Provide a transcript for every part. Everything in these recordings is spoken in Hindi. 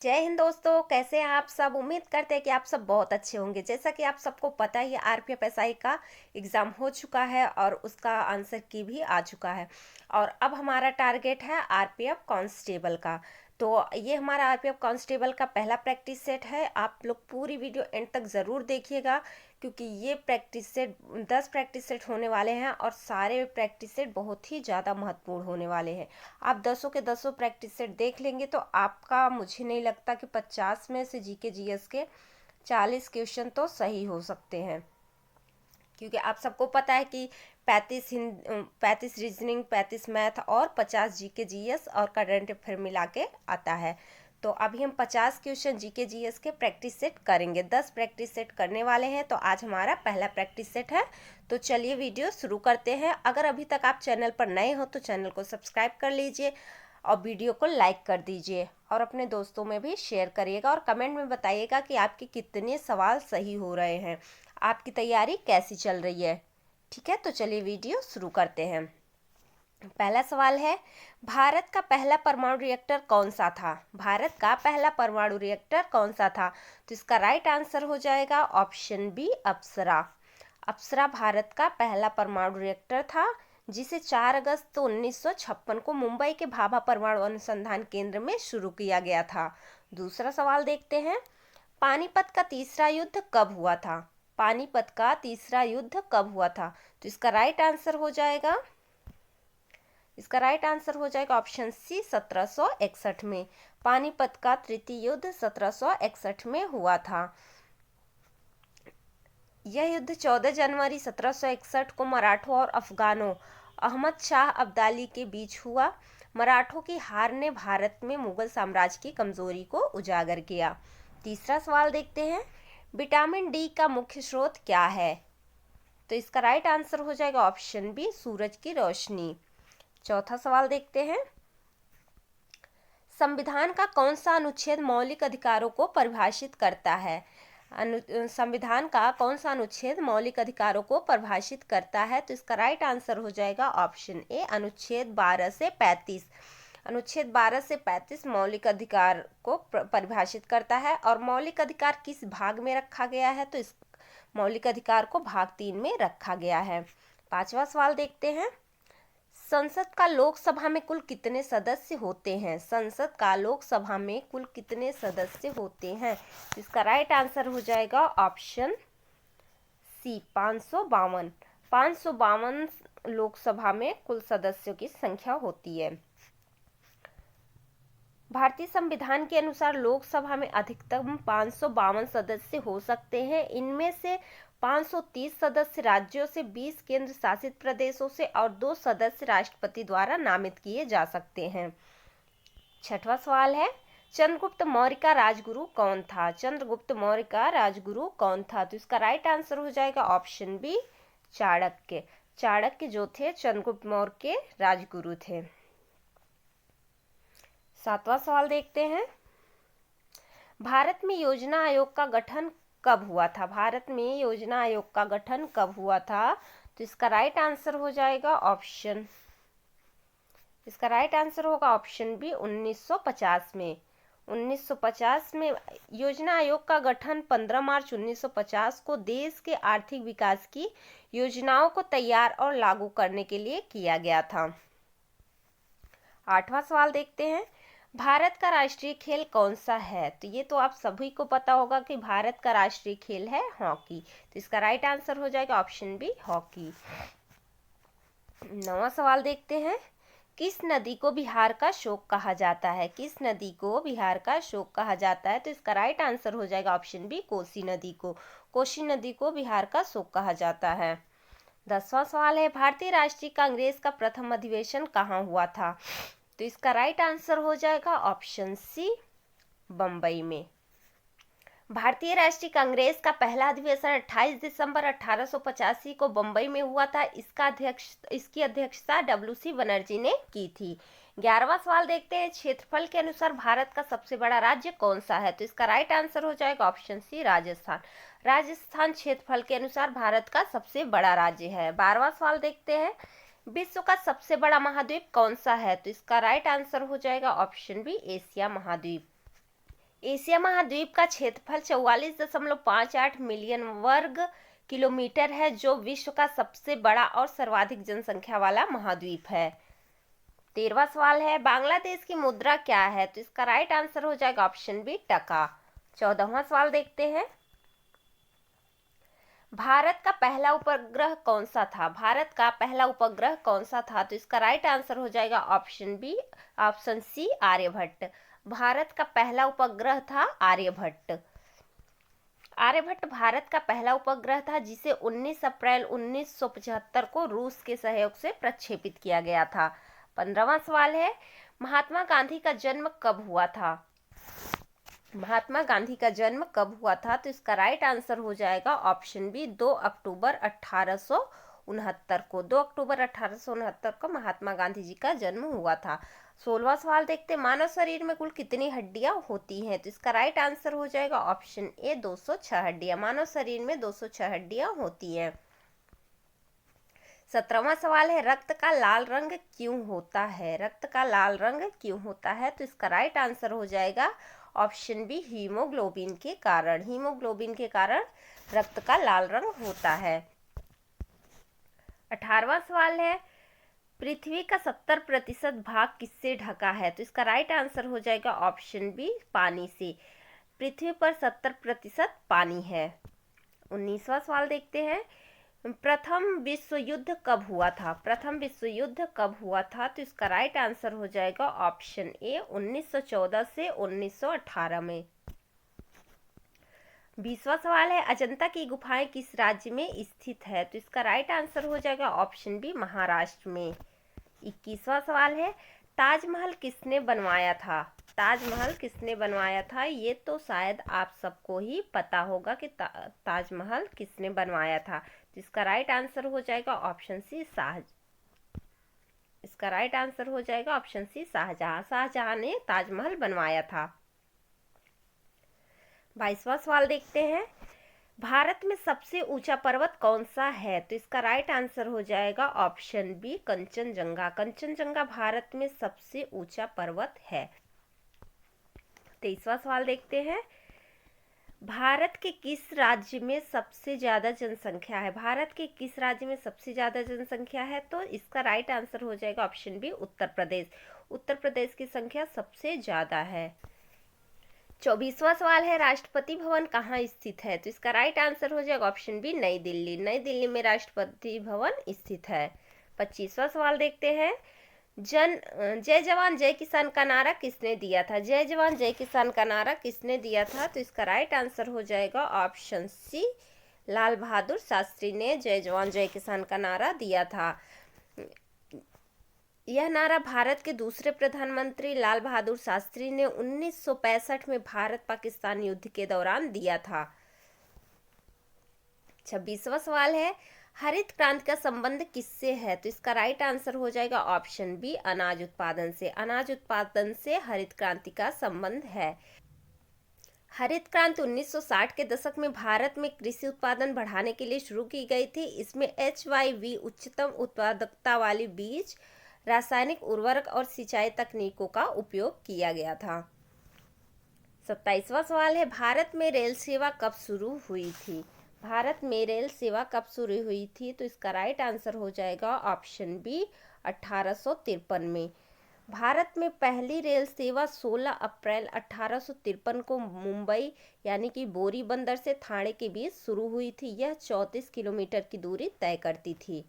जय हिंद दोस्तों, कैसे हैं आप सब। उम्मीद करते हैं कि आप सब बहुत अच्छे होंगे। जैसा कि आप सबको पता ही है, आरपीएफ एसआई का एग्ज़ाम हो चुका है और उसका आंसर की भी आ चुका है। और अब हमारा टारगेट है आरपीएफ कांस्टेबल का। तो ये हमारा आरपीएफ कांस्टेबल का पहला प्रैक्टिस सेट है। आप लोग पूरी वीडियो एंड तक ज़रूर देखिएगा, क्योंकि ये प्रैक्टिस सेट 10 प्रैक्टिस सेट होने वाले हैं और सारे प्रैक्टिस सेट बहुत ही ज़्यादा महत्वपूर्ण होने वाले हैं। आप 10 के 10 प्रैक्टिस सेट देख लेंगे तो आपका, मुझे नहीं लगता कि 50 में से जीके जीएस के 40 क्वेश्चन तो सही हो सकते हैं, क्योंकि आप सबको पता है कि 35 रीजनिंग, 35 मैथ और 50 जीके जीएस और करंट अफेयर मिला के आता है। तो अभी हम 50 क्वेश्चन जीके जीएस के प्रैक्टिस सेट करेंगे। 10 प्रैक्टिस सेट करने वाले हैं। तो आज हमारा पहला प्रैक्टिस सेट है। तो चलिए वीडियो शुरू करते हैं। अगर अभी तक आप चैनल पर नए हो तो चैनल को सब्सक्राइब कर लीजिए और वीडियो को लाइक कर दीजिए और अपने दोस्तों में भी शेयर करिएगा और कमेंट में बताइएगा कि आपके कितने सवाल सही हो रहे हैं, आपकी तैयारी कैसी चल रही है। ठीक है, तो चलिए वीडियो शुरू करते हैं। पहला सवाल है, भारत का पहला परमाणु रिएक्टर कौन सा था। भारत का पहला परमाणु रिएक्टर कौन सा था। तो इसका राइट आंसर हो जाएगा ऑप्शन बी, अप्सरा। अप्सरा भारत का पहला परमाणु रिएक्टर था, जिसे 4 अगस्त 1956 को मुंबई के भाभा परमाणु अनुसंधान केंद्र में शुरू किया गया था। दूसरा सवाल देखते हैं, पानीपत का तीसरा युद्ध कब हुआ था। पानीपत का तीसरा युद्ध कब हुआ था। तो इसका राइट आंसर हो जाएगा ऑप्शन सी, 1761 में। पानीपत का तृतीय युद्ध 1761 में हुआ था। यह युद्ध 14 जनवरी 1761 को मराठों और अफगानों अहमद शाह अब्दाली के बीच हुआ। मराठों की हार ने भारत में मुगल साम्राज्य की कमजोरी को उजागर किया। तीसरा सवाल देखते हैं, विटामिन डी का मुख्य स्रोत क्या है। तो इसका राइट आंसर हो जाएगा ऑप्शन बी, सूरज की रोशनी। चौथा सवाल देखते हैं, संविधान का कौन सा अनुच्छेद मौलिक अधिकारों को परिभाषित करता है। संविधान का कौन सा अनुच्छेद मौलिक अधिकारों को परिभाषित करता है। तो इसका राइट आंसर हो जाएगा ऑप्शन ए, अनुच्छेद 12 से 35। अनुच्छेद 12 से 35 मौलिक अधिकार को परिभाषित करता है। और मौलिक अधिकार किस भाग में रखा गया है। तो इस मौलिक अधिकार को भाग 3 में रखा गया है। पांचवा सवाल देखते हैं, संसद का लोकसभा में कुल कितने सदस्य होते हैं। संसद का लोकसभा में कुल कितने सदस्य होते हैं। इसका राइट आंसर हो जाएगा ऑप्शन सी, 552। 552 लोकसभा में कुल सदस्यों की संख्या होती है। भारतीय संविधान के अनुसार लोकसभा में अधिकतम 552 सदस्य हो सकते हैं। इनमें से 530 सदस्य राज्यों से, 20 केंद्र शासित प्रदेशों से और 2 सदस्य राष्ट्रपति द्वारा नामित किए जा सकते हैं। छठवां सवाल है, चंद्रगुप्त मौर्य का राजगुरु कौन था। चंद्रगुप्त मौर्य का राजगुरु कौन था। तो इसका राइट आंसर हो जाएगा ऑप्शन बी, चाणक्य। चाणक्य जो थे चंद्रगुप्त मौर्य के राजगुरु थे। सातवां सवाल देखते हैं, भारत में योजना आयोग का गठन कब हुआ था। भारत में योजना आयोग का गठन कब हुआ था। तो इसका राइट आंसर हो जाएगा ऑप्शन बी, 1950 में। 1950 में योजना आयोग का गठन 15 मार्च 1950 को देश के आर्थिक विकास की योजनाओं को तैयार और लागू करने के लिए किया गया था। आठवां सवाल देखते हैं, भारत का राष्ट्रीय खेल कौन सा है। तो ये तो आप सभी को पता होगा कि भारत का राष्ट्रीय खेल है हॉकी। तो इसका राइट आंसर हो जाएगा ऑप्शन बी, हॉकी। नौवां सवाल देखते हैं, किस नदी को बिहार का शोक कहा जाता है। किस नदी को बिहार का शोक कहा जाता है। तो इसका राइट आंसर हो जाएगा ऑप्शन बी, कोसी नदी को। कोसी नदी को बिहार का शोक कहा जाता है। 10वां सवाल है, भारतीय राष्ट्रीय कांग्रेस का प्रथम अधिवेशन कहाँ हुआ था। तो इसका राइट आंसर हो जाएगा ऑप्शन सी, बम्बई में। भारतीय राष्ट्रीय कांग्रेस का पहला अधिवेशन 28 दिसंबर 1885 को बम्बई में हुआ था। इसकी अध्यक्षता डब्ल्यू.सी. बनर्जी ने की थी। 11वां सवाल देखते हैं, क्षेत्रफल के अनुसार भारत का सबसे बड़ा राज्य कौन सा है। तो इसका राइट आंसर हो जाएगा ऑप्शन सी, राजस्थान। राजस्थान क्षेत्रफल के अनुसार भारत का सबसे बड़ा राज्य है। 12वां सवाल देखते हैं, विश्व का सबसे बड़ा महाद्वीप कौन सा है। तो इसका राइट आंसर हो जाएगा ऑप्शन बी, एशिया महाद्वीप। एशिया महाद्वीप का क्षेत्रफल 44.58 मिलियन वर्ग किलोमीटर है, जो विश्व का सबसे बड़ा और सर्वाधिक जनसंख्या वाला महाद्वीप है। 13वां सवाल है, बांग्लादेश की मुद्रा क्या है? तो इसका राइट आंसर हो जाएगा ऑप्शन बी, टका। 14वां सवाल देखते हैं, भारत का पहला उपग्रह कौन सा था? भारत का पहला उपग्रह कौन सा था? तो इसका राइट आंसर हो जाएगा option B, option C, Aryabhata. Bharat का पहला उपग्रह था आर्यभट्ट। आर्यभट्ट भारत का पहला उपग्रह था, जिसे 19 अप्रैल 1975 को रूस के सहयोग से प्रक्षेपित किया गया था। 15वां सवाल है, महात्मा गांधी का जन्म कब हुआ था? महात्मा गांधी का जन्म कब हुआ था? तो इसका राइट आंसर हो जाएगा ऑप्शन बी, 2 अक्टूबर 1869 को। 2 अक्टूबर 1869 को महात्मा गांधी जी का जन्म हुआ था। 16वां सवाल देखते हैं, मानव शरीर में कुल कितनी हड्डियां होती हैं? तो इसका राइट आंसर हो जाएगा ऑप्शन ए, 206 हड्डियां। मानव शरीर में 206 हड्डियां होती हैं। 17वां सवाल है, रक्त का लाल रंग क्यों होता है? रक्त का लाल रंग क्यों होता है? तो इसका राइट आंसर हो जाएगा ऑप्शन बी, हीमोग्लोबिन के कारण। हीमोग्लोबिन के कारण रक्त का लाल रंग होता है। 18वां सवाल है, पृथ्वी का 70% भाग किससे ढका है? तो इसका राइट आंसर हो जाएगा ऑप्शन बी, पानी से। पृथ्वी पर 70% पानी है। 19वां सवाल देखते हैं, प्रथम विश्व युद्ध कब हुआ था? प्रथम विश्व युद्ध कब हुआ था? तो इसका राइट आंसर हो जाएगा ऑप्शन ए, 1914 से 1918 में। 20वां सवाल है, अजंता की गुफाएं किस राज्य में स्थित है? तो इसका राइट आंसर हो जाएगा ऑप्शन बी, महाराष्ट्र में। 21वां सवाल है, ताजमहल किसने बनवाया था? ताजमहल किसने बनवाया था? ये तो शायद आप सबको ही पता होगा कि ताजमहल किसने बनवाया था। तो इसका राइट आंसर हो जाएगा ऑप्शन सी, इसका राइट आंसर हो जाएगा ऑप्शन सी, शाहजहां। शाहजहां ने ताजमहल बनवाया था। 22वां सवाल देखते हैं, भारत में सबसे ऊंचा पर्वत कौन सा है? तो इसका राइट आंसर हो जाएगा ऑप्शन बी, कंचनजंगा। कंचनजंगा भारत में सबसे ऊंचा पर्वत है। 23वां सवाल देखते हैं, भारत के किस राज्य में सबसे ज्यादा जनसंख्या है? भारत के किस राज्य में सबसे ज्यादा जनसंख्या है? तो इसका राइट आंसर हो जाएगा ऑप्शन बी, उत्तर प्रदेश। उत्तर प्रदेश की संख्या सबसे ज्यादा है। 24वां सवाल है, राष्ट्रपति भवन कहाँ स्थित है? तो इसका राइट आंसर हो जाएगा ऑप्शन बी, नई दिल्ली। नई दिल्ली में राष्ट्रपति भवन स्थित है। 25वां सवाल देखते हैं, जय जवान जय किसान का नारा किसने दिया था? जय जवान जय किसान का नारा किसने दिया था? तो इसका राइट आंसर हो जाएगा ऑप्शन सी, लाल बहादुर शास्त्री ने जय जवान जय किसान का नारा दिया था। यह नारा भारत के दूसरे प्रधानमंत्री लाल बहादुर शास्त्री ने 1965 में भारत पाकिस्तान युद्ध के दौरान दिया था। 26वां सवाल है, हरित क्रांति का संबंध किससे है? तो इसका राइट आंसर हो जाएगा ऑप्शन बी, अनाज उत्पादन से। अनाज उत्पादन से हरित क्रांति का संबंध है। हरित क्रांति 1960 के दशक में भारत में कृषि उत्पादन बढ़ाने के लिए शुरू की गई थी। इसमें HYV उच्चतम उत्पादकता वाली बीज, रासायनिक उर्वरक और सिंचाई तकनीकों का उपयोग किया गया था। 27वां सवाल है, भारत में रेल सेवा कब शुरू हुई थी? भारत में रेल सेवा कब शुरू हुई थी? तो इसका राइट आंसर हो जाएगा ऑप्शन बी, 1853 में। भारत में पहली रेल सेवा 16 अप्रैल 1853 को मुंबई यानी कि बोरी बंदर से ठाणे के बीच शुरू हुई थी। यह 34 किलोमीटर की दूरी तय करती थी।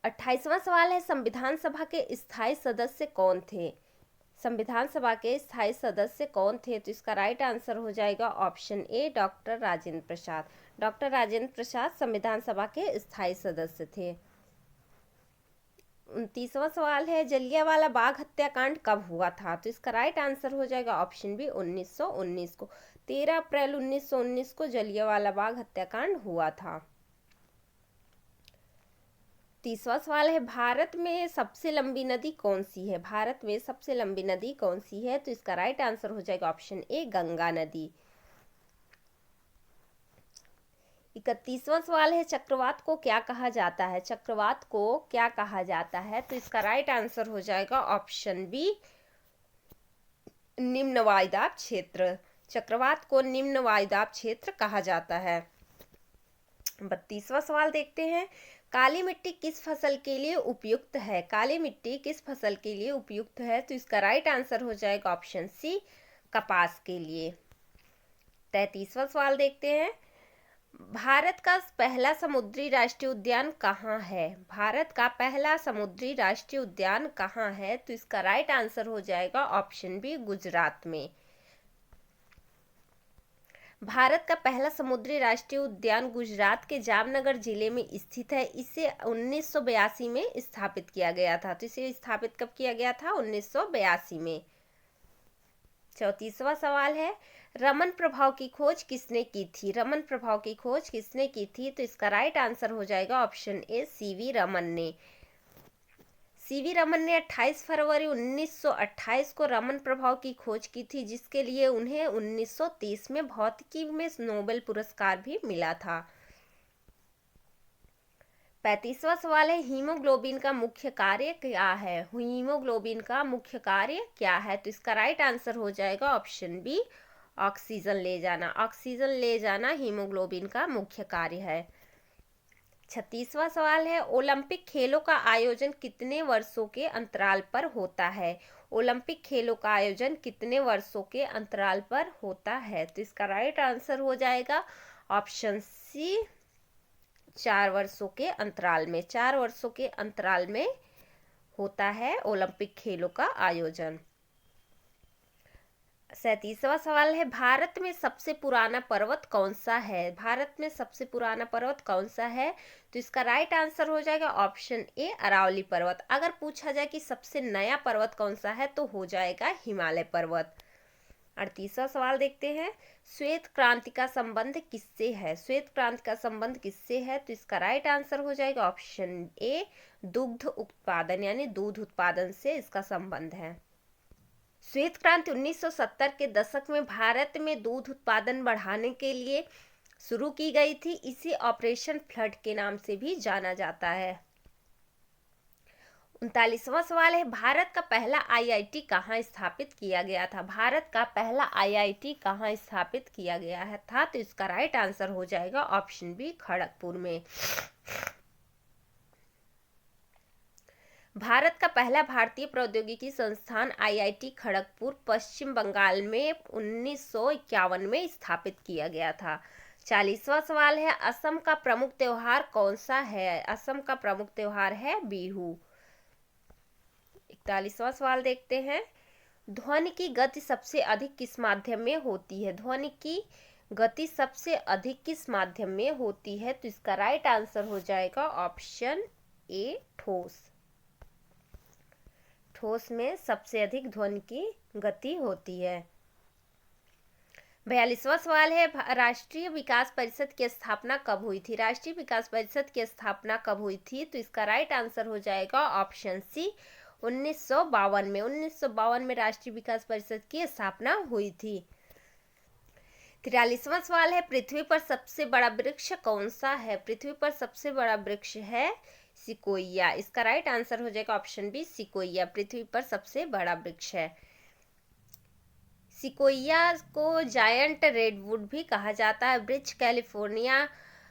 28वां सवाल है, संविधान सभा के स्थायी सदस्य कौन थे? संविधान सभा के स्थायी सदस्य कौन थे? तो इसका राइट आंसर हो जाएगा option A, doctor Rajendra Prasad. Doctor Rajendra Prasad संविधान सभा के स्थायी सदस्य थे। 29वां सवाल है, जलियांवाला बाग हत्याकांड कब हुआ था? तो इसका राइट आंसर हो जाएगा ऑप्शन बी, 1919 को। 13 अप्रैल 1919 को जलियांवाला बाग हत्याकांड हुआ था। 30वां सवाल है, भारत में सबसे लंबी नदी कौन सी है? भारत में सबसे लंबी नदी कौन सी है? तो इसका राइट आंसर हो जाएगा ऑप्शन ए, गंगा नदी। 31वां सवाल है, चक्रवात को क्या कहा जाता है? चक्रवात को क्या कहा जाता है? तो इसका राइट आंसर हो जाएगा ऑप्शन बी, निम्न वायुदाब क्षेत्र। चक्रवात को निम्न वायुदाब क्षेत्र कहा जाता है। 32वां सवाल देखते हैं, काली मिट्टी किस फसल के लिए उपयुक्त है? काली मिट्टी किस फसल के लिए उपयुक्त है? तो इसका राइट आंसर हो जाएगा ऑप्शन सी, कपास के लिए। 33वां सवाल देखते हैं, भारत का पहला समुद्री राष्ट्रीय उद्यान कहाँ है? भारत का पहला समुद्री राष्ट्रीय उद्यान कहाँ है? तो इसका राइट आंसर हो जाएगा ऑप्शन बी, गुजरात में। भारत का पहला समुद्री राष्ट्रीय उद्यान गुजरात के जामनगर जिले में स्थित है। इसे 1982 में स्थापित किया गया था। तो इसे स्थापित कब किया गया था? 1982 में। 34वां सवाल है, रमन प्रभाव की खोज किसने की थी? रमन प्रभाव की खोज किसने की थी? तो इसका राइट आंसर हो जाएगा ऑप्शन ए, सीवी रमन ने। सीवी रमन ने 28 फरवरी 1928 को रमन प्रभाव की खोज की थी, जिसके लिए उन्हें 1930 में भौतिकी में नोबेल पुरस्कार भी मिला था। 35वां सवाल है, हीमोग्लोबिन का मुख्य कार्य क्या है? हीमोग्लोबिन का मुख्य कार्य क्या है? तो इसका राइट आंसर हो जाएगा ऑप्शन बी, ऑक्सीजन ले जाना। ऑक्सीजन ले जाना हीमोग्लोबिन का मुख्य कार्य है। 36वां सवाल है, ओलंपिक खेलों का आयोजन कितने वर्षों के अंतराल पर होता है? ओलंपिक खेलों का आयोजन कितने वर्षों के अंतराल पर होता है? तो इसका राइट आंसर हो जाएगा ऑप्शन सी, 4 वर्षों के अंतराल में। 4 वर्षों के अंतराल में होता है ओलंपिक खेलों का आयोजन। 37वां सवाल है, भारत में सबसे पुराना पर्वत कौन सा है? भारत में सबसे पुराना पर्वत कौन सा है? तो इसका राइट आंसर हो जाएगा ऑप्शन ए, अरावली पर्वत। अगर पूछा जाए कि सबसे नया पर्वत कौन सा है तो हो जाएगा हिमालय पर्वत। 38वां सवाल देखते हैं, श्वेत क्रांति का संबंध किससे है? श्वेत क्रांति का संबंध किससे है? तो इसका राइट आंसर हो जाएगा ऑप्शन ए, दुग्ध उत्पादन यानी दूध उत्पादन से इसका संबंध है। श्वेत क्रांति 1970 के दशक में भारत में दूध उत्पादन बढ़ाने के लिए शुरू की गई थी। इसे ऑपरेशन फ्लड के नाम से भी जाना जाता है। 39वां सवाल है, भारत का पहला आईआईटी कहाँ स्थापित किया गया था? भारत का पहला आईआईटी कहाँ स्थापित किया गया है था? तो इसका राइट आंसर हो जाएगा ऑप्शन बी, खड़गपुर में। भारत का पहला भारतीय प्रौद्योगिकी संस्थान आईआईटी खड़गपुर पश्चिम बंगाल में 1951 में स्थापित किया गया था। 40वां सवाल है, असम का प्रमुख त्योहार कौन सा है? असम का प्रमुख त्योहार है बिहू। 41वां सवाल देखते हैं, ध्वनि की गति सबसे अधिक किस माध्यम में होती है? ध्वनि की गति सबसे अधिक किस माध्यम में होती है? तो इसका राइट आंसर हो जाएगा ऑप्शन ए, ठोस। ठोस में सबसे अधिक ध्वनि की गति होती है। 42वां सवाल है, राष्ट्रीय विकास परिषद की स्थापना कब हुई थी? राष्ट्रीय विकास परिषद की स्थापना कब हुई थी? तो इसका राइट आंसर हो जाएगा ऑप्शन सी, 1952 में। 1952 में राष्ट्रीय विकास परिषद की स्थापना हुई थी। 43वां सवाल है, पृथ्वी पर सबसे बड़ा वृक्ष कौन सा है? पृथ्वी पर सबसे बड़ा वृक्ष है सिकोइया। इसका राइट आंसर हो जाएगा ऑप्शन बी, सिकोइया पृथ्वी पर सबसे बड़ा वृक्ष है। सिकोइया को जायंट रेडवुड भी कहा जाता है। वृक्ष कैलिफोर्निया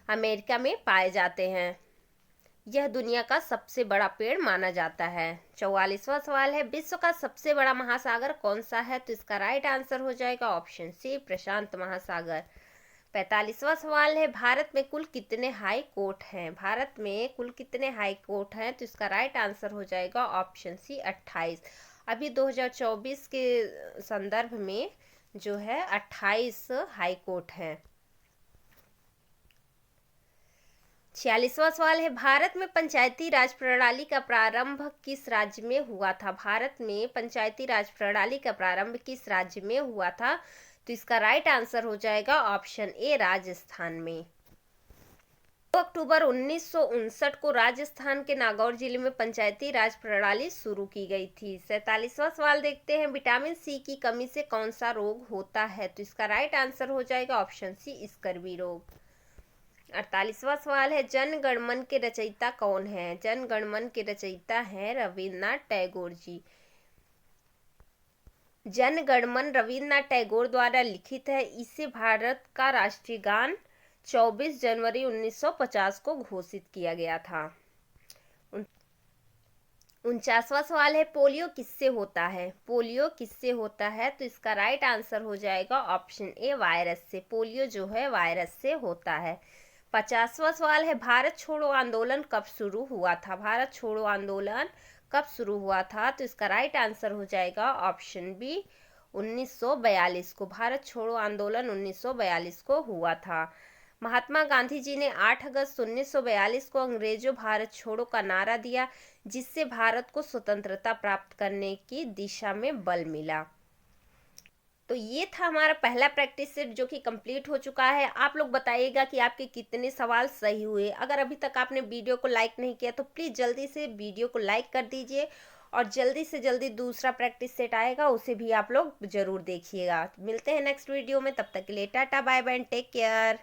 अमेरिका में पाए जाते हैं। यह दुनिया का सबसे बड़ा पेड़ माना जाता है। 44वां सवाल है, विश्व का सबसे बड़ा महासागर कौन सा है? तो इसका राइट आंसर हो जाएगा ऑप्शन सी, प्रशांत महासागर। 45वां सवाल है, भारत में कुल कितने हाई कोर्ट हैं? भारत में कुल कितने हाई कोर्ट हैं? तो इसका राइट आंसर हो जाएगा ऑप्शन सी, 28। अभी 2024 के संदर्भ में जो है 28 हाई कोर्ट हैं। 46वां सवाल है, भारत में पंचायती राज प्रणाली का प्रारंभ किस राज्य में हुआ था? भारत में पंचायती राज प्रणाली का प्रारंभ किस राज्य में हुआ था? तो इसका राइट आंसर हो जाएगा ऑप्शन ए, राजस्थान में। 2 अक्टूबर 1959 को राजस्थान के नागौर जिले में पंचायती राज प्रणाली शुरू की गई थी। 47वां सवाल देखते हैं, विटामिन सी की कमी से कौन सा रोग होता है? तो इसका राइट आंसर हो जाएगा ऑप्शन सी, स्कर्वी रोग। 48वां सवाल है, जन गण मन के रचयिता कौन है? जन गण मन के रचयिता हैं रविन्द्रनाथ टैगोर जी। जन गण मन रविन्द्रनाथ टैगोर द्वारा लिखित है। इसे भारत का राष्ट्रीय गान 24 जनवरी 1950 को घोषित किया गया था। 49वां सवाल है, पोलियो किससे होता है? पोलियो किससे होता है? तो इसका राइट आंसर हो जाएगा ऑप्शन ए, वायरस से। पोलियो जो है वायरस से होता है। 50वां सवाल है, भारत छोड़ो आंदोलन कब शुरू हुआ था? भारत छोड़ो आंदोलन कब शुरू हुआ था? तो इसका राइट आंसर हो जाएगा ऑप्शन बी, 1942 को। भारत छोड़ो आंदोलन 1942 को हुआ था। महात्मा गांधी जी ने 8 अगस्त 1942 को अंग्रेजों भारत छोड़ो का नारा दिया, जिससे भारत को स्वतंत्रता प्राप्त करने की दिशा में बल मिला। तो ये था हमारा पहला प्रैक्टिस सेट जो कि कंप्लीट हो चुका है। आप लोग बताइएगा कि आपके कितने सवाल सही हुए। अगर अभी तक आपने वीडियो को लाइक नहीं किया तो प्लीज़ जल्दी से वीडियो को लाइक कर दीजिए, और जल्दी से जल्दी दूसरा प्रैक्टिस सेट आएगा, उसे भी आप लोग ज़रूर देखिएगा। मिलते हैं नेक्स्ट वीडियो में, तब तक के लिए tata bye bye and take care.